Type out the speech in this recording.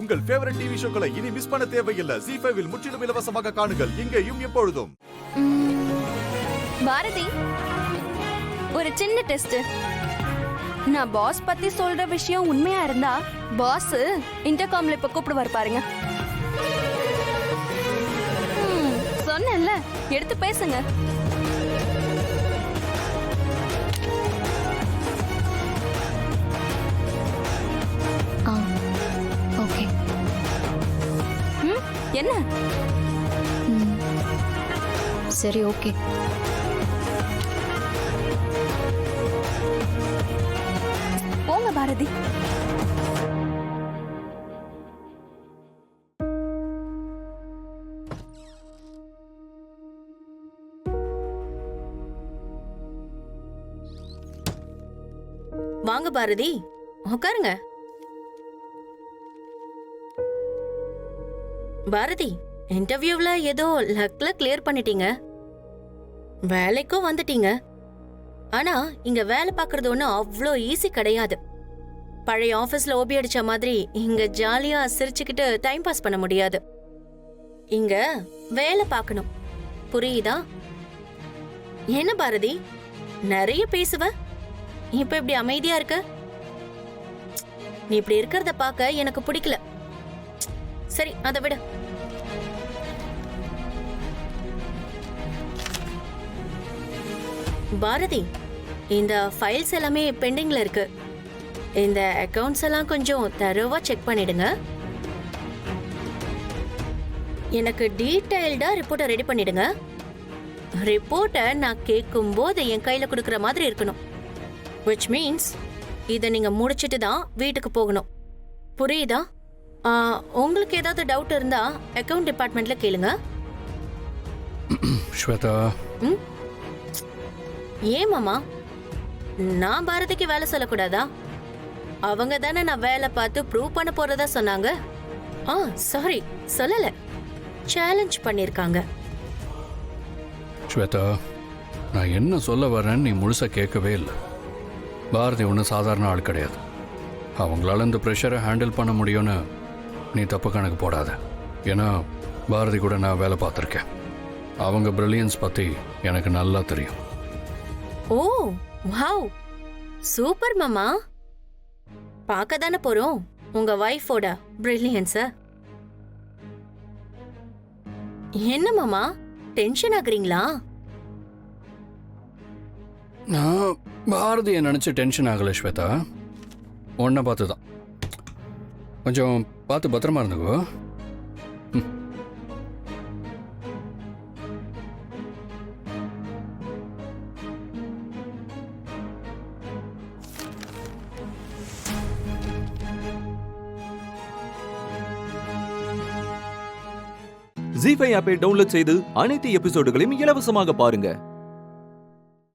உங்கள் favourite TV ஷோக்களை இனி miss பண்ண தேவையில்லை. ZEE5 இல் முற்றிலும் இலவசமாக காணுங்கள். இங்கேயும் எப்பொழுதும். பாரதி, ஒரு சின்ன டெஸ்ட். நான் பாஸ் பத்தி சொல்ற விஷயம் உண்மையா இருந்தா பாஸ் இன்டர்காம்ல இப்ப கூப்பிடுவார் பாருங்க. சொன்னேன்ல, எடுத்து பேசுங்க. ஓகே. என்ன? சரி, ஓகே. போங்க பாரதி. வாங்க பாரதி, உட்காருங்க. பாரதி, இன்டர்வியூல ஏதோ லக்ல கிளியர் பண்ணிட்டீங்க, வேலைக்கும் வந்துட்டீங்க. ஆனா இங்க வேலை பார்க்கறது ஒன்றும் அவ்வளோ ஈஸி கிடையாது. பழைய ஆபீஸ்ல ஓபி அடிச்ச மாதிரி இங்க ஜாலியா சிரிச்சுக்கிட்டு டைம் பாஸ் பண்ண முடியாது. இங்க வேலை பார்க்கணும், புரியுதா? என்ன பாரதி, நிறைய பேசுவ, இப்ப இப்படி அமைதியா இருக்க? நீ இப்படி இருக்கிறத பார்க்க எனக்கு பிடிக்கல. சரி, அதை விட. பாரதி, இந்த ஃபைல்ஸ் எல்லாமே பெண்டிங்ல இருக்கு. இந்த அக்கவுண்ட்ஸ் எல்லாம் கொஞ்சம் தரோவா செக் பண்ணிடுங்க. எனக்கு டீடைல்டா ரிப்போர்ட்டை ரெடி பண்ணிடுங்க. ரிப்போர்ட்டை நான் கேட்கும் போது என் கையில கொடுக்கற மாதிரி இருக்கணும். which means இதை நீங்க முடிச்சிட்டு தான் வீட்டுக்கு போகணும், புரியுதா? உங்களுக்கு ஏதாவது டவுட் இருந்தா அக்கவுண்ட் டிபார்ட்மெண்ட்ல கேளுங்க. ஸ்வேதா. ஏன் மாமா, நான் பாரதிக்கு வேலை சொல்லக்கூடாதா? அவங்க தானே நான் வேலை பார்த்து ப்ரூவ் பண்ண போறதா சொன்னாங்க. சாரி, சொல்லல, சேலஞ்ச் பண்ணிருக்காங்க. ஸ்வேதா, நான் என்ன சொல்ல வரேன்னு நீ முழுசா கேட்கவே இல்லை. பாரதி ஒன்றும் சாதாரண ஆள் கிடையாது. அவங்களால இந்த ப்ரெஷரை ஹேண்டில் பண்ண முடியும்னு நீ தப்பு கணக்கு போடாத. ஏன்னா பாரதி கூட நான் வேலை பார்த்துருக்கேன். அவங்க பிரில்லியன்ஸ் பற்றி எனக்கு நல்லா தெரியும். ஓ வாவ், சூப்பர் மாமா. பார்க்க தானே போறோம் உங்க வைஃபோட பிரில்லியன்ஸ. என்ன மாமா, டென்ஷன் ஆகுறீங்களா? நான் பாரதியை நினச்சி டென்ஷன் ஆகலை ஸ்வேதா, ஒன்றை பார்த்து தான். கொஞ்சம் பார்த்து பத்திரமா இருந்துக்கோ. ZEE5 ஆப்பை டவுன்லோட் செய்து அனைத்து எபிசோடுகளையும் இலவசமாக பாருங்க.